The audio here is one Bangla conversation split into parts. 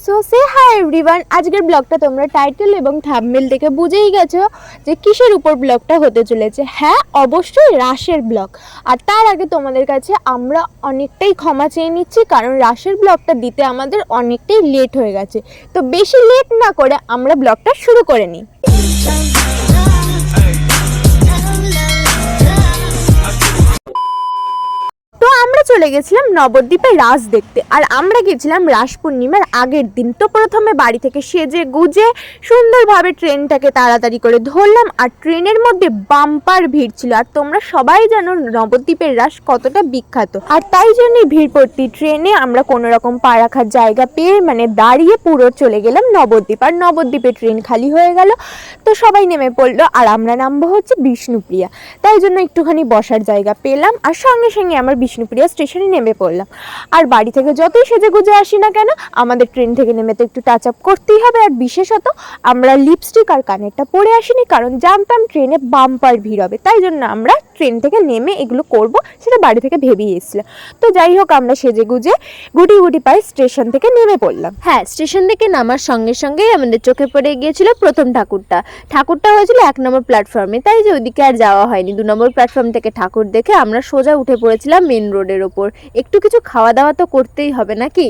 সো সে হাই এভরিওয়ান। আজকের ব্লগটা তোমরা টাইটেল এবং থাম্বনেল দেখে বুঝেই গেছো যে কিসের উপর ব্লগটা হতে চলেছে। হ্যাঁ, অবশ্যই রাসের ব্লগ। আর তার আগে তোমাদের কাছে আমরা অনেকটাই ক্ষমা চেয়ে নিচ্ছি, কারণ রাসের ব্লগটা দিতে আমাদের অনেকটাই লেট হয়ে গেছে। তো বেশি লেট না করে আমরা ব্লগটা শুরু করে নিই। তো আমরা চলে গেছিলাম নবদ্বীপে রাস দেখতে, আর আমরা গেছিলাম রাস পূর্ণিমার আগের দিন। তো প্রথমে বাড়ি থেকে সেজে গুজে সুন্দরভাবে ট্রেনটাকে তাড়াতাড়ি করে ধরলাম, আর ট্রেনের মধ্যে বাম্পার ভিড় ছিল। আর তোমরা সবাই জানো নবদ্বীপের রাস কতটা বিখ্যাত, আর তাই জন্যই ভিড় ভর্তি ট্রেনে আমরা কোনো রকম পা রাখার জায়গা পেয়ে দাঁড়িয়ে পুরো চলে গেলাম নবদ্বীপ। আর নবদ্বীপে ট্রেন খালি হয়ে গেল, তো সবাই নেমে পড়লো, আর আমরা নামবো হচ্ছে বিষ্ণুপ্রিয়া। তাই জন্য একটুখানি বসার জায়গা পেলাম, আর সঙ্গে সঙ্গে আমার বিষ্ণুপ্রিয়া স্টেশনে নেমে পড়লাম। আর বাড়ি থেকে যতই সেজে গুজে আসি না কেন, আমাদের ট্রেন থেকে নেমে তো একটু টাচ আপ করতেই হবে। আর বিশেষত আমরা লিপস্টিক আর কানেরটা পরে আসিনি, কারণ জানতাম ট্রেনে বাম্পার ভিড় হবে। তাই জন্য আমরা ট্রেন থেকে নেমে এগুলো করব সেটা বাড়ি থেকে ভেবেই এসেছিলাম। তো যাই হোক, আমরা সেজে গুজে গুটি গুটি পাই স্টেশন থেকে নেমে পড়লাম। হ্যাঁ, স্টেশন থেকে নামার সঙ্গে সঙ্গেই আমাদের চোখে পড়ে গিয়েছিল প্রথম ঠাকুরটা হয়েছিল 1 নম্বর প্ল্যাটফর্মে। তাই যে ওইদিকে আর যাওয়া হয়নি। 2 নম্বর প্ল্যাটফর্ম থেকে ঠাকুর দেখে আমরা সোজা উঠে পড়েছিলাম মেন রোডের ওপর। একটু কিছু খাওয়া দাওয়া তো করতেই হবে নাকি।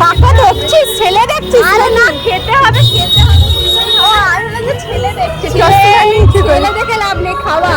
কাকা দেখছিস, ছেলে দেখছিস? আরে না, খেতে হবে। ও আর না, ছেলে দেখছিস, ছেলে দেখে লাভ নেই, খাওয়া।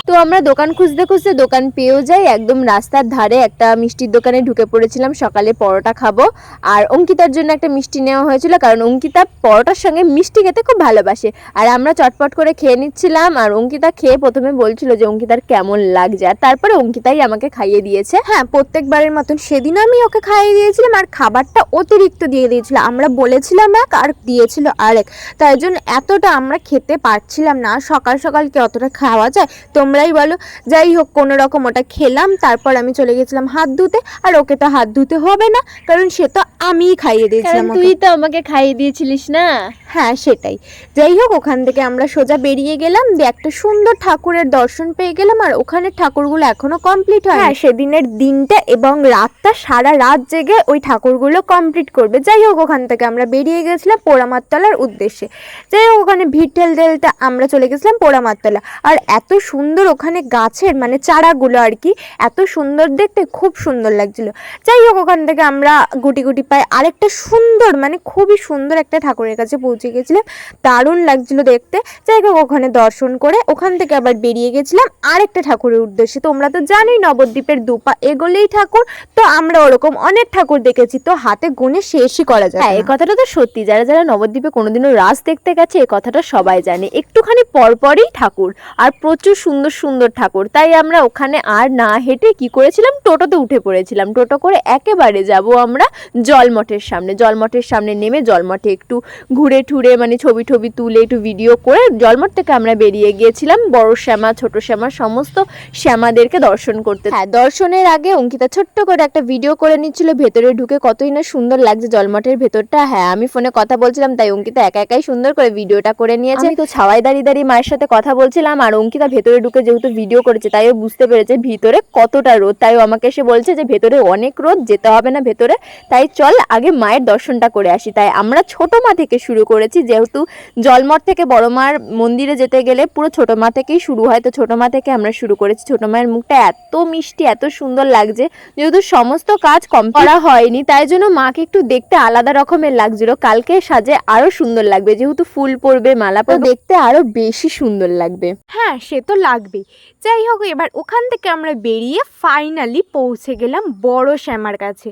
তো আমরা দোকান খুঁজতে খুঁজতে দোকান পেয়েও যাই। একদম রাস্তার ধারে একটা মিষ্টির দোকানে ঢুকে পড়েছিলাম, সকালে পরোটা খাবো। আর অঙ্কিতার জন্য একটা মিষ্টি নেওয়া হয়েছিল, কারণ অঙ্কিতা পরোটার সঙ্গে মিষ্টি খেতে খুব ভালোবাসে। আর আমরা চটপট করে খেয়ে নিচ্ছিলাম, আর অঙ্কিতা খেয়ে প্রথমে বলছিল যে অঙ্কিতার কেমন লাগছে, আর তারপরে অঙ্কিতাই আমাকে খাইয়ে দিয়েছে। হ্যাঁ, প্রত্যেকবারের মতন সেদিন আমি ওকে খাইয়ে দিয়েছিলাম, আর খাবারটা অতিরিক্ত দিয়ে দিয়েছিল। আমরা বলেছিলাম এক, আর দিয়েছিল আরেক। তাই জন্য এতটা আমরা খেতে পারছিলাম না। সকাল সকাল কি অতটা খাওয়া যায় তোমরাই বলো। যাই হোক, কোনো রকম ওটা খেলাম। তারপর আমি চলে গেছিলাম হাত ধুতে, আর ওকে তো হাত ধুতে হবে না, কারণ সে তো আমিই খাইয়ে দিয়েছিলাম। তুই তো আমাকে খাইয়ে দিয়েছিলিস না? হ্যাঁ, সেটাই। যাই হোক, ওখান থেকে আমরা সোজা বেরিয়ে গেলাম, দিয়ে একটা সুন্দর ঠাকুরের দর্শন পেয়ে গেলাম। আর ওখানের ঠাকুরগুলো এখনো কমপ্লিট হয়। হ্যাঁ, সেদিনের দিনটা এবং রাতটা সারা রাত জেগে ওই ঠাকুরগুলো কমপ্লিট করবে। যাই হোক, ওখান থেকে আমরা বেরিয়ে গেছিলাম পোড়ামাতলার উদ্দেশ্যে। যাই হোক, ওখানে ভিড় ঠেলতে আমরা চলে গেছিলাম পোড়ামাতলা। আর এত সুন্দর ওখানে গাছের চারাগুলো আর কি, এত সুন্দর দেখতে, খুব সুন্দর লাগছিল। যাই হোক, ওখান থেকে আমরা গুটি গুটি পাই আরেকটা সুন্দর খুবই সুন্দর একটা ঠাকুরের কাছে পৌঁছে গেছিলাম। দারুণ লাগছিল দেখতে। যাই হোক, ওখানে দর্শন করে ওখান থেকে আবার বেরিয়ে গেছিলাম আরেকটা ঠাকুরের উদ্দেশ্যে। তোমরা তো জানোই নবদ্বীপের দুপা এগোলেই ঠাকুর। তো আমরা ওরকম অনেক ঠাকুর দেখেছি, তো হাতে গুনে শেষই করা যায়। হ্যাঁ, এই কথাটা তো সত্যি। যারা যারা নবদ্বীপে কোনোদিনও রাস দেখতে গেছে, এই কথাটা সবাই জানে। একটুখানি পরপরই ঠাকুর, আর প্রচুর সুন্দর সুন্দর ঠাকুর। তাই আমরা ওখানে আর না হেঁটে কি করেছিলাম, টোটোতে উঠে পড়েছিলাম। টোটো করে একেবারে যাব আমরা জলমঠের সামনে। জলমঠের সামনে নেমে জলমঠে একটু ঘুরে ঠুরে ছবি টবি তুলে একটু ভিডিও করে জলমঠ থেকে আমরা বেরিয়ে গিয়েছিলাম বড় শ্যামা ছোট শ্যামা সমস্ত শ্যামাদেরকে দর্শন করতে। হ্যাঁ, দর্শনের আগে অঙ্কিতা ছোট্ট করে একটা ভিডিও করে নিচ্ছিল ভেতরে ঢুকে, কতই না সুন্দর লাগছে জলমঠের ভেতরটা। হ্যাঁ, আমি ফোনে কথা বলছিলাম, তাই অঙ্কিতা একা একাই সুন্দর করে ভিডিওটা করে নিয়েছে। আমি তো ছাওয়ায় দাঁড়িয়ে দাঁড়িয়ে মায়ের সাথে কথা বলছিলাম, আর অঙ্কিতা ভেতরে ঢুকে যেহেতু ভিডিও করেছে, তাই ও বুঝতে পেরেছে ভিতরে কতটা রোদ। তাই ও আমাকে এসে বলছে যে ভেতরে অনেক রোদ, যেতে হবে না ভেতরে, তাই চল আগে মায়ের দর্শনটা করে আসি। তাই আমরা ছোট মা থেকে শুরু করেছি, যেহেতু জলমঠ থেকে বড় মার মন্দিরে যেতে গেলে পুরো ছোট মা থেকেই শুরু হয়। তো ছোট মা থেকে আমরা শুরু করেছি। ছোট মায়ের মুখটা এত মিষ্টি, এত সুন্দর লাগছে। যেহেতু সমস্ত কাজ কমপ্লিট করা হয়নি, তাই জন্য মাকে একটু দেখতে আলাদা রকমের লাগছিল। কালকে সাজে আরো সুন্দর লাগবে, যেহেতু ফুল পরবে, মালা পরবে, দেখতে আরো বেশি সুন্দর লাগবে। হ্যাঁ, সে তো লাগবেই। যাই হোক, এবার ওখান থেকে আমরা বেরিয়ে ফাইনালি পৌঁছে গেলাম বড় শ্যামার কাছে।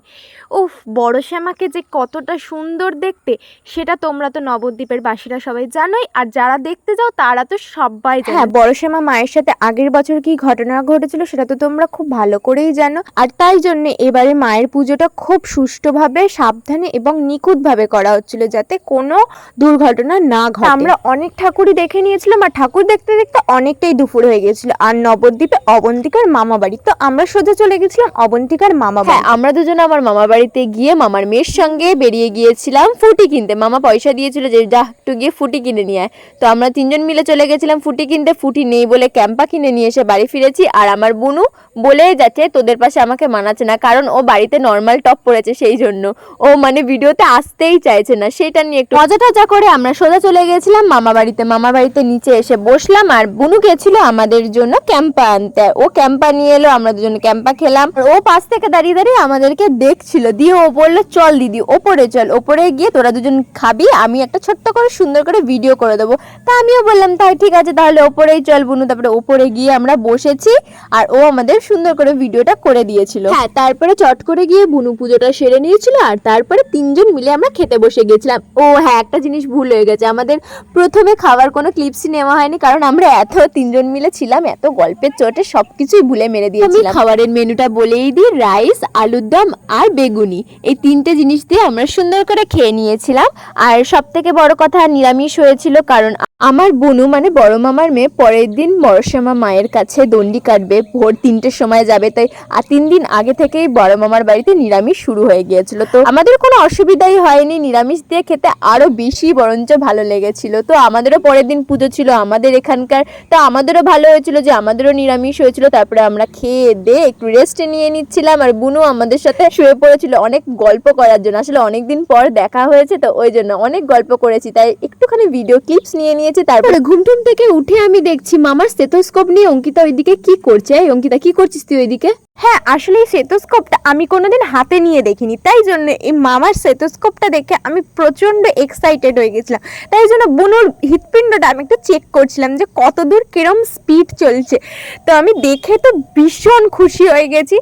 উফ, বড় শ্যামাকে যে কতটা সুন্দর দেখতে সেটা তোমরা তো নবদ্বীপের বাসীরা সবাই জানোই, আর যারা দেখতে যাও তারা তো সবাই জানো। হ্যাঁ, বড় শ্যামা মায়ের সাথে আগের বছর কি ঘটনা ঘটেছিল সেটা তো তোমরা খুব ভালো করেই জানো। আর তাই জন্য এবারে মায়ের পুজোটা খুব সুষ্ঠুভাবে, সাবধানে এবং নিখুঁতভাবে করা হচ্ছিল, যাতে কোনো দুর্ঘটনা না ঘটে। আমরা অনেক ঠাকুরই দেখে নিয়েছিলাম, আর ঠাকুর দেখতে দেখতে অনেকটাই দুপুর হয়ে গেছিল। গিয়েছিল, আর নবদ্বীপে অবন্তিকার মামা বাড়ি। তো আমরা সোজা চলে গেছিলাম অবন্তিকার মামা বাড়ি। হ্যাঁ, আমরা দুজনে আমার মামার বাড়িতে গিয়ে মামার মেয়ের সঙ্গে বেরিয়ে গিয়েছিলাম ফুটি কিনতে। মামা পয়সা দিয়েছিল যে যা একটু গিয়ে ফুটি কিনে নিয়ে আয়। তো আমরা তিনজন মিলে চলে গেছিলাম ফুটি কিনতে। ফুটি নেই বলে ক্যাম্পা কিনে নিয়ে এসে বাড়ি ফিরেছি। আর আমার বুনু বলে যাচ্ছে তোদের পাশে আমাকে মানাচ্ছে না, কারণ ও বাড়িতে নর্মাল টপ পরেছে, সেই জন্য ও মানে ভিডিওতে আসতেই চাইছে না। সেটা নিয়ে একটু মজা টজা করে আমরা সোজা চলে গেছিলাম মামা বাড়িতে। মামা বাড়িতে নিচে এসে বসলাম, আর বুনু গেছিল আমাদের জন্য ক্যাম্পা আনতে। ও ক্যাম্পা নিয়ে এলো, আমরা দুজনে ক্যাম্পা খেলাম। আর ও পাশ থেকে দাঁড়িয়ে দাঁড়িয়ে আমাদেরকে দেখছিল। দিয়ে ও বললো চল দিদি ওপরে চল, ওপরে গিয়ে তোরা দুজন খাবি, আমি একটা ছোট্ট করে সুন্দর করে ভিডিও করে দেবো। তা আমিও বললাম তাই ঠিক আছে, তাহলে ওপরেই চল বুনু। তারপরে ওপরে গিয়ে আমরা বসেছি, আর ও আমাদের সুন্দর করে ভিডিওটা করে দিয়েছিল। হ্যাঁ, তারপরে চট করে গিয়ে বুনু পুজোটা সেরে নিয়েছিল, আর তারপরে তিনজন মিলে আমরা খেতে বসে গেছিলাম। ও হ্যাঁ, একটা জিনিস ভুল হয়ে গেছে, আমাদের প্রথমে খাবার কোনো ক্লিপসই নেওয়া হয়নি, কারণ আমরা এত তিনজন মিলে ছিলাম, এত গল্পের চোটে সবকিছুই ভুলে মেরে দিয়েছিলাম। খাবারের মেনুটা বলেই দিই, রাইস, আলুর দম আর বেগুনি, এই তিনটে জিনিস দিয়ে আমরা সুন্দর করে খেয়ে নিয়েছিলাম। আর সব থেকে বড় কথা নিরামিষ হয়েছিল, কারণ আমার বুনু মানে বড় মামার মেয়ে পরের দিন বড়শ্যামা মায়ের কাছে দণ্ডি কাটবে, ভোর 3টের সময় যাবে। তাই 3 দিন আগে থেকেই বড় মামার বাড়িতে নিরামিষ শুরু হয়ে গিয়েছিল। তো আমাদের কোনো অসুবিধাই হয়নি, নিরামিষ দিয়ে খেতে আরো বেশি বরঞ্চ ভালো লেগেছিল। তো আমাদেরও পরের দিন পুজো ছিল আমাদের এখানকার, তো আমাদেরও ভালো হয়েছিল যে আমাদেরও নিরামিষ হয়েছিল। তারপরে আমরা খেয়ে দিয়ে একটু রেস্ট নিয়ে নিচ্ছিলাম, আর বুনু আমাদের সাথে শুয়ে পড়েছিল অনেক গল্প করার জন্য। আসলে অনেকদিন পর দেখা হয়েছে, তো ওই জন্য অনেক গল্প করেছি, তাই একটুখানি ভিডিও ক্লিপস নিয়ে নিয়েছি। তারপরে ঘুমটুম থেকে উঠে আমি দেখছি মামার স্টেথোস্কোপ নিয়ে অঙ্কিতা ওইদিকে কি করছে। এই অঙ্কিতা, কি করছিস তুই ওইদিকে? হ্যাঁ, আসলে এই স্টেথোস্কোপটা আমি কোনোদিন হাতে নিয়ে দেখিনি, তাই জন্য এই মামার স্টেথোস্কোপটা দেখে আমি প্রচণ্ড এক্সাইটেড হয়ে গেছিলাম। তাই জন্য বুনুর হৃৎপিণ্ডটা আমি একটু চেক করছিলাম যে কত দূর কিরম স্পিড চলছে। তো আমি দেখে তো ভীষণ খুশি হয়ে গেছি।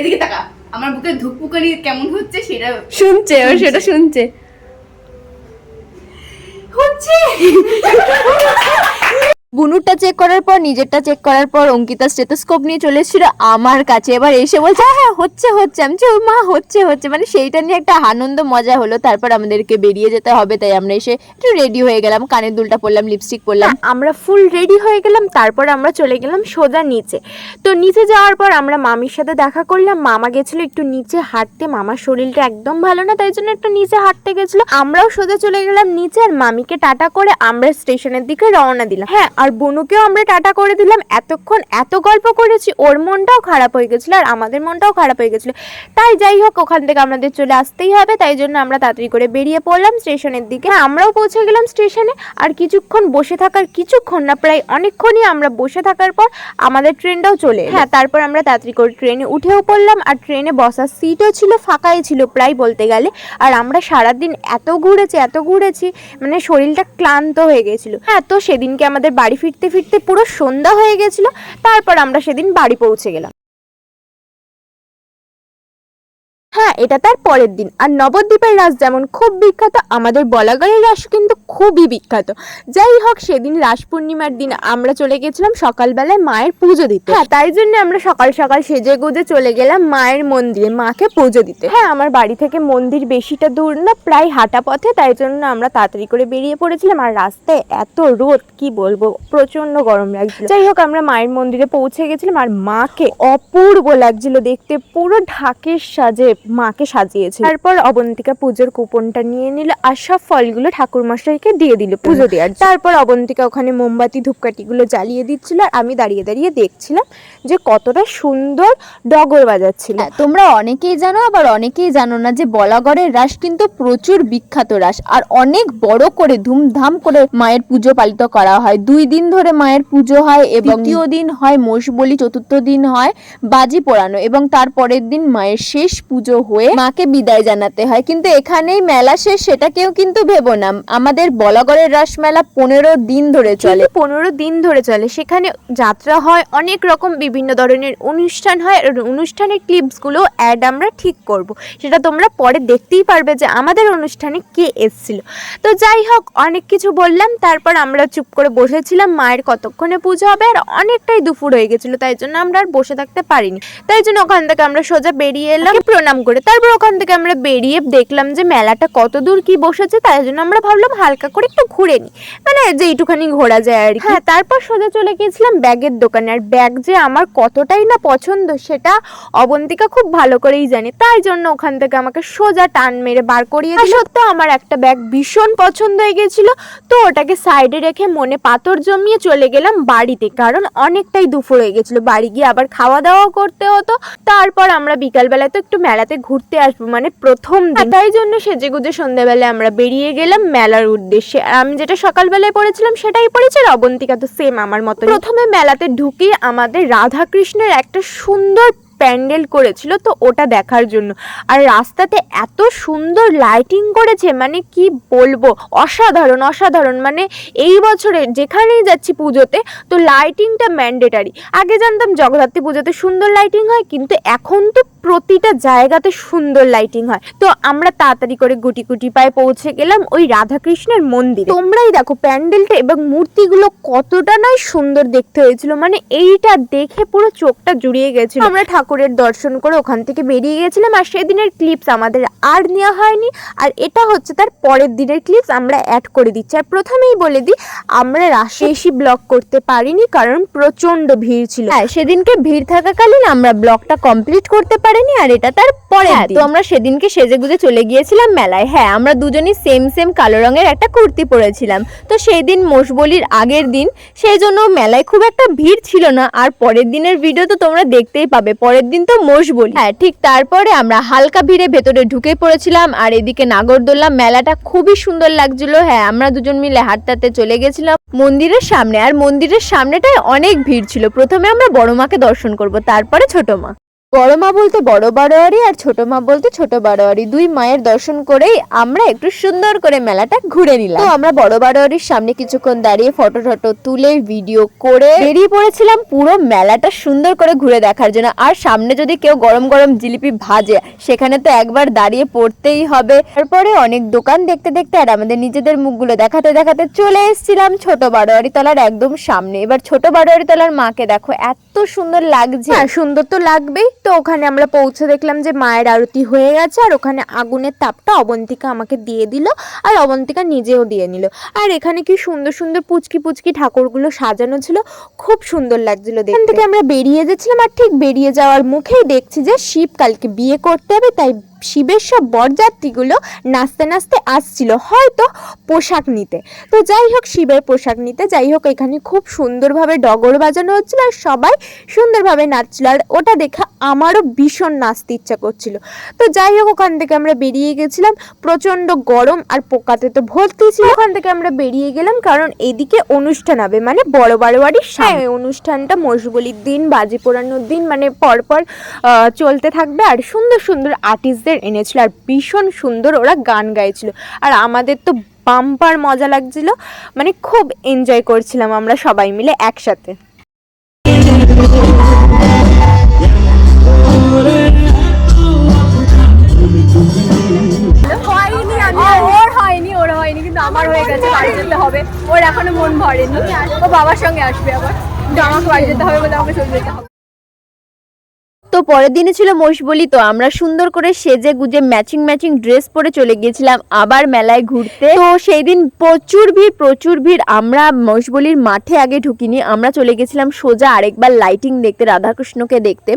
এদিকে তাকা, আমার বুকে ধুকপুকানি কেমন হচ্ছে সেটা শুনছে, ও সেটা শুনছে হচ্ছে। বুনুরটা চেক করার পর নিজেরটা চেক করার পর অঙ্কিতা স্টেথোস্কোপ নিয়ে চলে এসেছিল আমার কাছে। এবার এসে বলছে হ্যাঁ হচ্ছে, আমি বলছি, ও মা হচ্ছে, মানে সেইটা নিয়ে একটা আনন্দ মজা হলো। তারপর আমাদেরকে বেরিয়ে যেতে হবে, তাই আমরা এসে একটু রেডি হয়ে গেলাম, কানের দুলটা পরলাম, লিপস্টিক পরলাম, আমরা ফুল রেডি হয়ে গেলাম। তারপর আমরা চলে গেলাম সোজা নিচে। তো নিচে যাওয়ার পর আমরা মামির সাথে দেখা করলাম। মামা গেছিল একটু নিচে হাঁটতে, মামার শরীরটা একদম ভালো না, তাই জন্য একটু নিচে হাঁটতে গেছিল। আমরাও সোজা চলে গেলাম নিচে, আর মামিকে টাটা করে আমরা স্টেশনের দিকে রওনা দিলাম। হ্যাঁ, আর বুনুকেও আমরা টাটা করে দিলাম। এতক্ষণ এত গল্প করেছি, ওর মনটাও খারাপ হয়ে গেছিলো আর আমাদের মনটাও খারাপ হয়ে গেছিলো। তাই যাই হোক, ওখান থেকে আমাদের চলে আসতেই হবে, তাই জন্য আমরা তাড়াতাড়ি করে বেরিয়ে পড়লাম স্টেশনের দিকে। আমরাও পৌঁছে গেলাম স্টেশনে। আর কিছুক্ষণ বসে থাকার, কিছুক্ষণ না প্রায় অনেকক্ষণই আমরা বসে থাকার পর আমাদের ট্রেনটাও চলে এলো। হ্যাঁ, তারপর আমরা তাড়াতাড়ি করে ট্রেনে উঠেও পড়লাম। আর ট্রেনে বসার সিটও ছিল, ফাঁকাই ছিল প্রায় বলতে গেলে। আর আমরা সারাদিন এত ঘুরেছি মানে শরীরটা ক্লান্ত হয়ে গেছিলো। হ্যাঁ, তো সেদিনকে আমাদের বাড়ি ফিরতে ফিরতে পুরো সন্ধ্যা হয়ে গেছিল। তারপর আমরা সেদিন বাড়ি পৌঁছে গেলাম। হ্যাঁ, এটা তার পরের দিন। আর নবদ্বীপের রাস যেমন খুব বিখ্যাত, আমাদের বলাগড়ের রাস কিন্তু খুবই বিখ্যাত। যাই হোক, সেদিন রাস পূর্ণিমার দিন আমরা চলে গেছিলাম সকালবেলায় মায়ের পুজো দিতে। হ্যাঁ, তাই জন্য আমরা সকাল সকাল সেজে গুজে চলে গেলাম মায়ের মন্দিরে মাকে পুজো দিতে। হ্যাঁ, আমার বাড়ি থেকে মন্দির বেশিটা দূর না, প্রায় হাঁটা পথে, তাই জন্য আমরা তাড়াতাড়ি করে বেরিয়ে পড়েছিলাম। আর রাস্তায় এত রোদ, কি বলবো, প্রচন্ড গরম লাগছিল। যাই হোক, আমরা মায়ের মন্দিরে পৌঁছে গেছিলাম। আর মাকে অপূর্ব লাগছিল দেখতে, পুরো ঢাকের সাজে মাকে সাজিয়েছে। তারপর অবন্তিকা পুজোর কুপনটা নিয়ে নিল, আর সব ফলগুলো ঠাকুর মশাইকে দিয়ে দিল পুজো দেওয়ার। তারপর অবন্তিকা ওখানে মোমবাতি ধূপকাঠিগুলো জ্বালিয়ে দিচ্ছিল, আর আমি দাঁড়িয়ে দাঁড়িয়ে দেখছিলাম যে কতটা সুন্দর ডগর বাজাচ্ছিল। তোমরা অনেকেই জানো, আবার অনেকেই জানো না যে বলাগড়ের রাস কিন্তু প্রচুর বিখ্যাত রাস, আর অনেক বড় করে ধুমধাম করে মায়ের পুজো পালিত করা হয়। 2 দিন ধরে মায়ের পুজো হয়, এবং 3য় দিন হয় মোষ বলি, 4র্থ দিন হয় বাজি পোড়ানো, এবং তারপরের দিন মায়ের শেষ পুজো হয়ে মাকে বিদায় জানাতে হয়। কিন্তু এখানেই মেলা শেষ সেটাকেও কিন্তু ভেবো না, আমাদের বলাগড়ের রাস মেলা 15 দিন ধরে চলে। 15 দিন ধরে চলে। সেখানে যাত্রা হয়, অনেক রকম বিভিন্ন ধরনের অনুষ্ঠান হয়। আর অনুষ্ঠানের ক্লিপসগুলো অ্যাড আমরা ঠিক করব, সেটা তোমরা পরে দেখতেই পারবে যে আমাদের অনুষ্ঠানে কে এসেছিল। তো যাই হোক, অনেক কিছু বললাম। তারপর আমরা চুপ করে বসেছিলাম, মায়ের কতক্ষণে পুজো হবে, আর অনেকটাই দুপুর হয়ে গেছিলো, তাই জন্য আমরা আর বসে থাকতে পারিনি। তাই জন্য ওখান থেকে আমরা সোজা বেরিয়ে এলাম, প্রণাম করে। তারপর ওখান থেকে আমরা বেরিয়ে দেখলাম যে মেলাটা কত দূর কি বসেছে, তাই জন্য আমরা ভাবলাম হালকা করে একটু ঘুরে নিই, মানে যেইটুখানি ঘোরা যায় আর কি। হ্যাঁ, তারপর সোজা চলে গিয়েছিলাম ব্যাগের দোকানে। আর ব্যাগ যে আমার কতটাই না পছন্দ সেটা অবন্তিকা খুব ভালো করেই জানে, তাই জন্য ওখান থেকে আমাকে সোজা টান মেরে বার করিয়ে দিল। সত্যি আমার একটা ব্যাগ ভীষণ পছন্দ হয়ে গেছিল, তো ওটাকে সাইডে রেখে মনে পাথর জমিয়ে চলে গেলাম বাড়িতে, কারণ অনেকটাই দুপুর হয়ে গেছিল। বাড়ি গিয়ে আবার খাওয়া দাওয়া করতে হতো। তারপর আমরা বিকালবেলায় তো একটু মেলাতে ঘুরতে আসবো, মানে প্রথম দিন, তাই জন্য সেজেগুজে সন্ধ্যাবেলায় আমরা বেরিয়ে গেলাম মেলার উদ্দেশ্যে। আর আমি যেটা সকালবেলায় পড়েছিলাম সেটাই পড়েছি, আর অবন্তিকা তো সেম আমার মতো। প্রথমে মেলাতে ঢুকে আমাদের রাধাকৃষ্ণের একটা সুন্দর প্যান্ডেল করেছিল, তো ওটা দেখার জন্য। আর রাস্তাতে এত সুন্দর লাইটিং করেছে, মানে কি বলবো, অসাধারণ অসাধারণ। মানে এই বছরে যেখানেই যাচ্ছি পুজোতে তো লাইটিংটা ম্যান্ডেটারি। আগে জানতাম জগদ্ধাত্রী পুজোতে সুন্দর লাইটিং হয়, কিন্তু এখন তো প্রতিটা জায়গাতে সুন্দর লাইটিং হয়। তো আমরা তাড়াতাড়ি করে গুটি গুটি পায়ে পৌঁছে গেলাম ওই রাধাকৃষ্ণের মন্দিরে। তোমরাই দেখো প্যান্ডেলটা এবং মূর্তিগুলো কতটা নয় সুন্দর দেখতে হয়েছিল, মানে এইটা দেখে পুরো চোখটা জুড়িয়ে গেছিল। আমরা ঠাকুরের দর্শন করে ওখান থেকে বেরিয়ে গেছিলাম। আর সেদিনের ক্লিপস আমাদের আর নেওয়া হয়নি, আর এটা হচ্ছে তার পরের দিনের ক্লিপস আমরা অ্যাড করে দিচ্ছি। আর প্রথমেই বলে দিই, আমরা বেশি ব্লগ করতে পারিনি কারণ প্রচন্ড ভিড় ছিল। হ্যাঁ, সেদিনকে ভিড় থাকাকালীন আমরা ব্লগটা কমপ্লিট করতে পারিনি, আর এটা তার পরে। তো আমরা সেদিনকে সেজেগুজে চলে গিয়েছিলাম মেলায়। হ্যাঁ, আমরা দুজনই সেম সেম কালো রঙের একটা কুর্তি পরেছিলাম। তো সেই দিন মোষবলির আগের দিন, সেই জন্য মেলায় খুব একটা ভিড় ছিল না। আর পরের দিনের ভিডিও তো তোমরা দেখতেই পাবে, পরের দিন তো মোষবলি। হ্যাঁ, ঠিক তারপরে আমরা হালকা ভিড়ে ভেতরে ঢুকে পড়েছিলাম। আর এদিকে নাগরদোল্লা, মেলাটা খুবই সুন্দর লাগছিল। হ্যাঁ, আমরা দুজন মিলে হাঁটতে হাঁটতে চলে গেছিলাম মন্দিরের সামনে। আর মন্দিরের সামনেটায় অনেক ভিড় ছিল। প্রথমে আমরা বড় মাকে দর্শন করব, তারপরে ছোট মা। বড় মা বলতে বড় বারোয়ারি, আর ছোট মা বলতে ছোট বারোয়ারি। দুই মায়ের দর্শন করেই আমরা একটু সুন্দর করে মেলাটা ঘুরে নিলাম। তো আমরা বড় বারোয়ারির সামনে কিছুক্ষণ দাঁড়িয়ে ফটো টটো তুলে ভিডিও করে বেরিয়ে পড়েছিলাম পুরো মেলাটা সুন্দর করে ঘুরে দেখার জন্য। আর সামনে যদি কেউ গরম গরম জিলিপি ভাজে, সেখানে তো একবার দাঁড়িয়ে পড়তেই হবে। তারপরে অনেক দোকান দেখতে দেখতে আর আমাদের নিজেদের মুখগুলো দেখাতে দেখাতে চলে এসেছিলাম ছোট বারোয়ারি তলার একদম সামনে। এবার ছোট বারোয়ারি তলার মাকে দেখো, এত সুন্দর লাগছে। হ্যাঁ, সুন্দর তো লাগবেই। তো ওখানে আমরা পৌঁছে দেখলাম যে মায়ের আরতি হয়ে গেছে, আর ওখানে আগুনের তাপটা অবন্তিকা আমাকে দিয়ে দিল, আর অবন্তিকা নিজেও দিয়ে নিল। আর এখানে কি সুন্দর সুন্দর পুচকি পুচকি ঠাকুরগুলো সাজানো ছিল, খুব সুন্দর লাগছিল দেখতে। এখান থেকে আমরা বেরিয়ে যাচ্ছিলাম, আর ঠিক বেরিয়ে যাওয়ার মুখেই দেখছি যে শিব কালকে বিয়ে করতে হবে, তাই শিবের সব বরযাত্রীগুলো নাচতে নাচতে আসছিল, হয়তো পোশাক নিতে। তো যাই হোক, শিবের পোশাক নিতে যাই হোক, এখানে খুব সুন্দরভাবে ডগর বাজানো হচ্ছিল আর সবাই সুন্দরভাবে নাচছিল। আর ওটা দেখে আমারও ভীষণ নাচতে ইচ্ছা করছিল। তো যাই হোক, ওখান থেকে আমরা বেরিয়ে গেছিলাম। প্রচন্ড গরম আর পোকাতে তো ভর্তি ছিল। ওখান থেকে আমরা বেরিয়ে গেলাম কারণ এদিকে অনুষ্ঠান হবে, মানে বড় বারোয়ারির সামনে অনুষ্ঠানটা মোষবলির দিন, বাজি পোড়ানোর দিন, মানে পরপর চলতে থাকবে। আর সুন্দর সুন্দর আর্টিস্ট এনেছিল, আর ভীষণ সুন্দর ওরা গান গাইছিল। আর আমাদের তো বাম্পার মজা লাগছিল, মানে খুব এনজয় করছিলাম আমরা সবাই মিলে একসাথে। ওর হয়নি, কিন্তু আমার হয়ে গেছে। বাড়ি যেতে হবে, ওর এখনো মন ভরেনি। ও বাবার সঙ্গে আসবে, আবার আমাকে বাড়ি যেতে হবে বলে আমাকে চলে যেতে হবে। তো পরের দিনে ছিল মোষবলি। তো আমরা সুন্দর করে সেজে গুজে ম্যাচিং ম্যাচিং ড্রেস পরে চলে গিয়েছিলাম আবার মেলায় ঘুরতে। তো সেই দিন প্রচুর ভিড়। আমরা মোষবলির মাঠে আগে ঢুকিনি, আমরা চলে গেছিলাম সোজা আরেকবার লাইটিং দেখতে, রাধাকৃষ্ণকে দেখতে।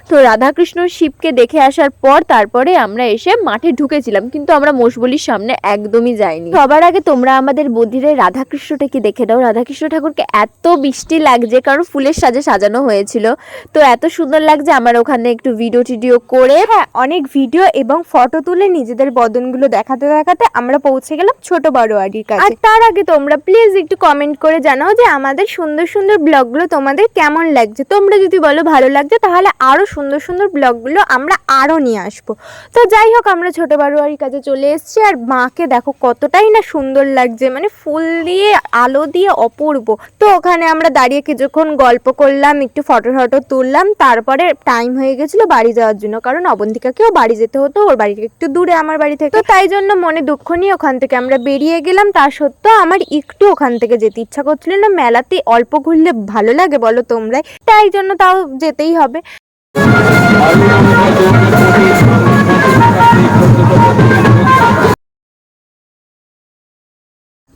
তো রাধাকৃষ্ণ শিবকে দেখে আসার পর তারপরে আমরা এসে মাঠে ঢুকেছিলাম, কিন্তু আমরা মোষবলির সামনে একদমই যাইনি। সবার আগে তোমরা আমাদের মন্দিরের রাধাকৃষ্ণটাকে দেখে দাও। রাধাকৃষ্ণ ঠাকুরকে এত মিষ্টি লাগছে, কারণ ফুলের সাজে সাজানো হয়েছিল। তো এত সুন্দর লাগছে। আমার ওখানে একটু ভিডিও করে, হ্যাঁ, অনেক ভিডিও এবং ফটো তুলে নিজেদের বদনগুলো দেখাতে দেখাতে আমরা পৌঁছে গেলাম ছোট বারোয়ারির কাছে। আর তার আগে তোমরা প্লিজ একটু কমেন্ট করে জানাও যে আমাদের সুন্দর সুন্দর ব্লগগুলো তোমাদের কেমন লাগছে। তোমরা যদি বলো ভালো লাগছে, তাহলে আরো সুন্দর সুন্দর ব্লগগুলো আমরা আরো নিয়ে আসবো। তো যাই হোক, আমরা ছোট বারোয়ারির কাছে চলে এসেছি। আর মাকে দেখো কতটাই না সুন্দর লাগছে, মানে ফুল দিয়ে আলো দিয়ে অপূর্ব। তো ওখানে আমরা দাঁড়িয়ে কিছুক্ষণ গল্প করলাম, একটু ফটো তুললাম। তারপরে টাইম হয়ে গেছিল বাড়ি যাওয়ার জন্য, কারণ অবন্তিকাকেও বাড়ি যেতে হতো, ওর বাড়ি একটু দূরে আমার বাড়ি থেকে। তো তাই জন্য মনে দুঃখ নিয়ে ওখান থেকে আমরা বেরিয়ে গেলাম। তা সত্ত্বেও আমার একটু ওখান থেকে যেতে ইচ্ছা করছিল না। মেলাতে অল্প ঘুরলে ভালো লাগে বলো তোমরাই, তাই জন্য তাও যেতেই হবে।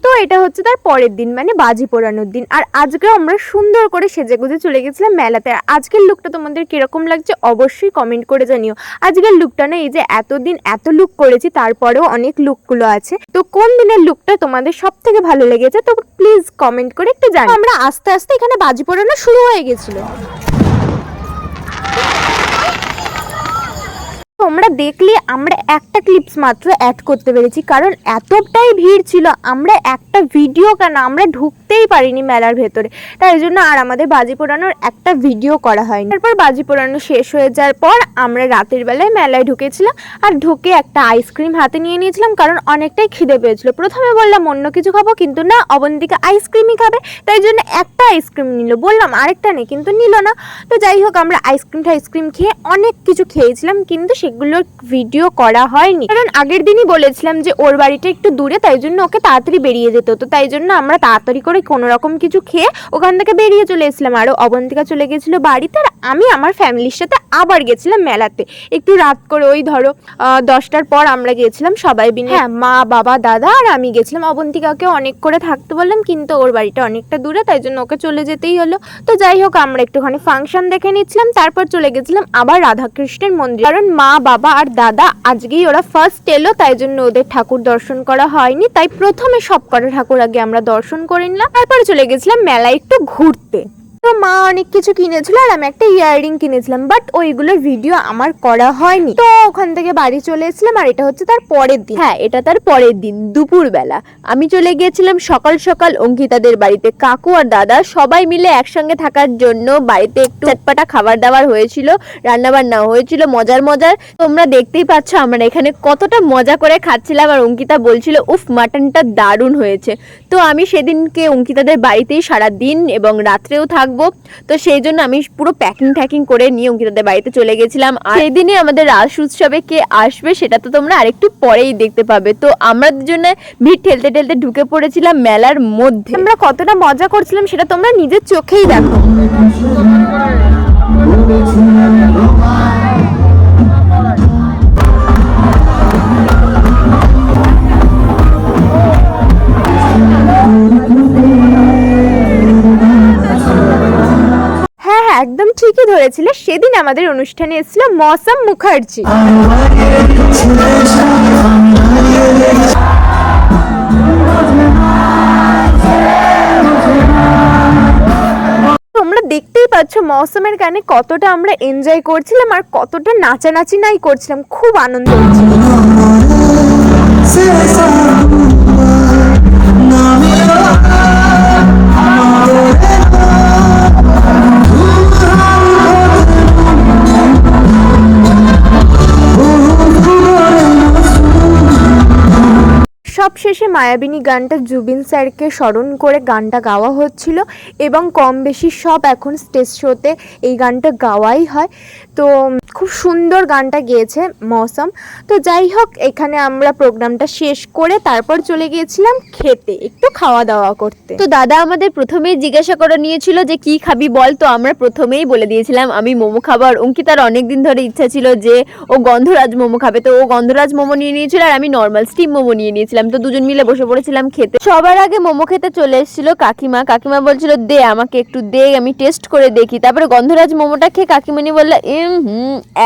তো এটা হচ্ছে তার পরের দিন, মানে বাজি পোড়ানোর দিন। আর আজকে আমরা সুন্দর করে সেজেগুজে চলে গেছিলাম মেলাতে। আর আজকের লুকটা তোমাদের কিরকম লাগছে অবশ্যই কমেন্ট করে জানিও। আজকের লুকটা না, এই যে এতদিন এত লুক করেছি তারপরেও অনেক লুকগুলো আছে, তো কোন দিনের লুকটা তোমাদের সব থেকে ভালো লেগেছে তো প্লিজ কমেন্ট করে একটু জানিও। আমরা আস্তে আস্তে এখানে বাজি পোড়ানো শুরু হয়ে গেছিল। তোমরা দেখলে আমরা একটা ক্লিপস মাত্র অ্যাড করতে পেরেছি, কারণ এতটাই ভিড় ছিল আমরা একটা ভিডিও কেন আমরা ঢুকতেই পারিনি মেলার ভেতরে, তাই জন্য আর আমাদের বাজি পোড়ানোর একটা ভিডিও করা হয়নি। তারপর বাজি পোড়ানো শেষ হয়ে যাওয়ার পর আমরা রাতের বেলায় মেলায় ঢুকেছিলাম, আর ঢুকে একটা আইসক্রিম হাতে নিয়ে নিয়েছিলাম, কারণ অনেকটাই খিদে পেয়েছিল। প্রথমে বললাম অন্য কিছু খাবো, কিন্তু না, অবন্তিকা আইসক্রিমই খাবে, তাই জন্য একটা আইসক্রিম নিল। বললাম আরেকটা নেই, কিন্তু নিল না। তো যাই হোক, আমরা আইসক্রিম খেয়ে অনেক কিছু খেয়েছিলাম, কিন্তু সেগুলোর ভিডিও করা হয়নি, কারণ আগের দিনই বলেছিলাম যে ওর বাড়িটা একটু দূরে, তাই জন্য ওকে তাড়াতাড়ি বেরিয়ে যেতে হতো, তাই জন্য আমরা তাড়াতাড়ি করে কোনো রকম কিছু খেয়ে ওখান থেকে বেরিয়ে চলে এসেছিলাম। আরও অবন্তিকা চলে গেছিল বাড়িতে, আর আমি আমার ফ্যামিলির সাথে আবার গেছিলাম মেলাতে একটু রাত করে, ওই ধরো 10টার পর আমরা গেছিলাম সবাই মিলে। হ্যাঁ, মা বাবা দাদা আর আমি গেছিলাম। অবন্তিকাকে অনেক করে থাকতে বললাম, কিন্তু ওর বাড়িটা অনেকটা দূরে, তাই জন্য ওকে চলে যেতেই হলো। তো যাই হোক, আমরা একটুখানি ফাংশন দেখে নিচ্ছিলাম, তারপর চলে গেছিলাম আবার রাধাকৃষ্ণের মন্দির, কারণ মা বাবা আর দাদা আজকেই ওরা ফার্স্ট এলো, তাই জন্য ওদের ঠাকুর দর্শন করা হয়নি, তাই প্রথমে সব কটা ঠাকুর আগে আমরা দর্শন করে নিলাম। তারপরে চলে গেছিলাম মেলায় একটু ঘুরতে। তো মা অনেক কিছু কিনেছিল আর আমি একটা ইয়াররিং কিনেছিলাম, বাট ওইগুলোর ভিডিও আমার করা হয়নি। তো ওখান থেকে বাড়ি চলে এসেছিলাম, আর এটা হচ্ছে তার পরের দিন। হ্যাঁ, এটা তার পরের দিন দুপুরবেলা আমি চলে গিয়েছিলাম সকাল সকাল অঙ্কিতাদের বাড়িতে। কাকু আর দাদা সবাই মিলে একসঙ্গে থাকার জন্য বাড়িতে একটু চটপাটা খাবার দাবার হয়েছিল, রান্না বান্না হয়েছিল মজার মজার। তোমরা দেখতেই পাচ্ছ আমরা এখানে কতটা মজা করে খাচ্ছিলাম, আর অঙ্কিতা বলছিল উফ মাটনটা দারুণ হয়েছে। তো আমি সেদিনকে অঙ্কিতাদের বাড়িতেই সারা দিন এবং রাত্রেও থাকবো, তো সেই জন্য আমি পুরো প্যাকিং করে নিয়ে অঙ্কিতাদের বাড়িতে চলে গেছিলাম। আর সেই দিনই আমাদের রাস উৎসবে কে আসবে সেটা তো তোমরা আরেকটু পরেই দেখতে পাবে। তো আমরা দুজনে ভিড় ঠেলতে ঠেলতে ঢুকে পড়েছিলাম মেলার মধ্যে। আমরা কতটা মজা করছিলাম সেটা তোমরা নিজের চোখেই দেখো। হ্যাঁ, একদম ঠিকই ধরেছিলে, সেদিন আমাদের অনুষ্ঠানে এসেছিল মৌসম মুখার্জি। তোমরা দেখতেই পাচ্ছ মৌসুমের গানে কতটা আমরা এনজয় করছিলাম আর কতটা নাচানাচি নাই করছিলাম, খুব আনন্দ হচ্ছিল। সবশেষে মায়াবিনী গানটা জুবিন স্যারকে স্মরণ করে গানটা গাওয়া হচ্ছিল, এবং কম বেশি সব এখন স্টেজ শোতে এই গানটা গাওয়াই হয়। তো খুব সুন্দর গানটা গেয়েছে মৌসম। তো যাই হোক, এখানে আমরা প্রোগ্রামটা শেষ করে তারপর চলে গিয়েছিলাম খেতে, একটু খাওয়া দাওয়া করতে। তো দাদা আমাদের প্রথমেই জিজ্ঞাসা করে নিয়েছিল যে কি খাবি বল, তো আমরা প্রথমেই বলে দিয়েছিলাম আমি মোমো খাবার। অঙ্কিতার অনেকদিন ধরে ইচ্ছা ছিল যে ও গন্ধরাজ মোমো খাবে, তো ও গন্ধরাজ মোমো নিয়ে নিয়েছিল আর আমি নর্মাল স্টিম মোমো নিয়ে নিয়েছিলাম। তো দুজন মিলে বসে পড়েছিলাম খেতে। সবার আগে মোমো খেতে চলে এসেছিল কাকিমা। কাকিমা বলছিল দে আমাকে একটু দে, আমি টেস্ট করে দেখি। তারপরে গন্ধরাজ মোমোটা খেয়ে কাকিমণি বলল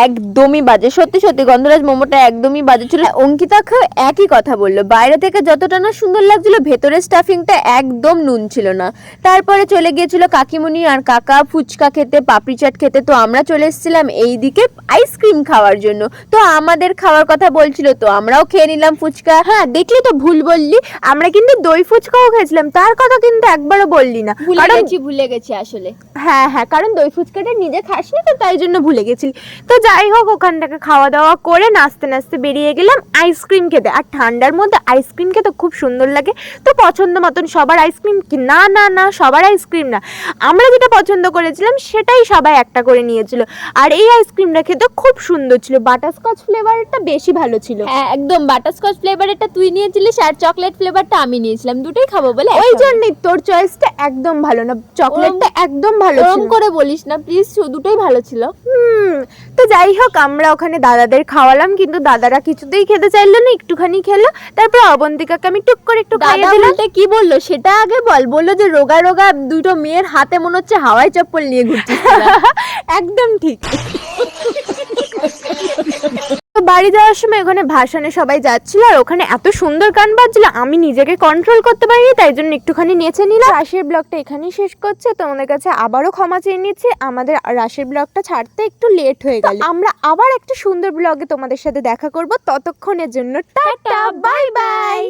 একদমই বাজে। সত্যি সত্যি গন্ধরাজ মোমোটা একদমই বাজে ছিল। অঙ্কিতাকেও একই কথা বললো, বাইরে থেকে যতটা না সুন্দর লাগছিল ভেতরের স্টাফিংটা একদম নুন ছিল না। তারপরে চলে গিয়েছিল কাকিমণি আর কাকা ফুচকা খেতে, পাপড়ি চাট খেতে। তো আমরা চলে এসেছিলাম এইদিকে আইসক্রিম খাওয়ার জন্য। তো আমাদের খাওয়ার কথা বলছিল, তো আমরাও খেয়ে নিলাম ফুচকা। হ্যাঁ, দেখলি তো ভুল বললি, আমরা কিন্তু দই ফুচকাও খেয়েছিলাম, তার কথা কিন্তু একবারও বললি না। ভুলে গেছি আসলে। হ্যাঁ, কারণ দই ফুচকাটা নিজে খাসনি, তো তাই জন্য ভুলে গেছিলি। তো যাই হোক, ওখান থেকে খাওয়া দাওয়া করে নাচতে নাচতে বেরিয়ে গেলাম আইসক্রিম খেতে। আর ঠান্ডার মধ্যে আইসক্রিম খেতে খুব সুন্দর লাগে। তো পছন্দ মতন সবার আইসক্রিম কি না, সবার আইসক্রিম না, আমরা যেটা পছন্দ করেছিলাম সেটাই সবাই একটা করে নিয়েছিল। আর এই আইসক্রিমটা খেতে খুব সুন্দর ছিল, বাটারস্কচ ফ্লেভারটা বেশি ভালো ছিল। হ্যাঁ একদম, বাটারস্কচ ফ্লেভারেরটা তুই নিয়েছিলিস আর আর চকলেট ফ্লেভারটা আমি নিয়েছিলাম, দুটোই খাবো বলে ওই জন্যই তোর চয়েসটা একদম ভালো না, চকলেটটা একদম ভালো ছিল। ওরকম করে বলিস না প্লিজ, দুটোই ভালো ছিল। তো যাই হোক, আমরা ওখানে দাদাদের খাওয়ালাম, কিন্তু দাদারা কিছুতেই খেতে চাইলো না, একটুখানি খেলো। তারপর অবন্তিকাকে আমি টুক করে একটু খাইয়ে দাদা দিলাম। বলতে কি বললো সেটা আগে বল। বললো যে রোগা রোগা দুটো মেয়ের হাতে মনে হচ্ছে হাওয়াই চপ্পল নিয়ে ঘুরছিস তোরা। একদম ঠিক। তো বাড়ি যাওয়ার সময় ওখানে ভাসানে সবাই যাচ্ছিল, আর ওখানে এত সুন্দর গান বাজছিল আমি নিজেকে কন্ট্রোল করতে পারিনি, তাই জন্য একটুখানি নেচে নিলাম। রাশের ব্লগটা এখানেই শেষ করছে, তোমাদের কাছে আবারও ক্ষমা চেয়ে নিচ্ছি, আমাদের রাশের ব্লগটা ছাড়তে একটু লেট হয়ে গেল। আমরা আবার একটা সুন্দর ব্লগে তোমাদের সাথে দেখা করব, ততক্ষণের জন্য টাটা, বাই বাই।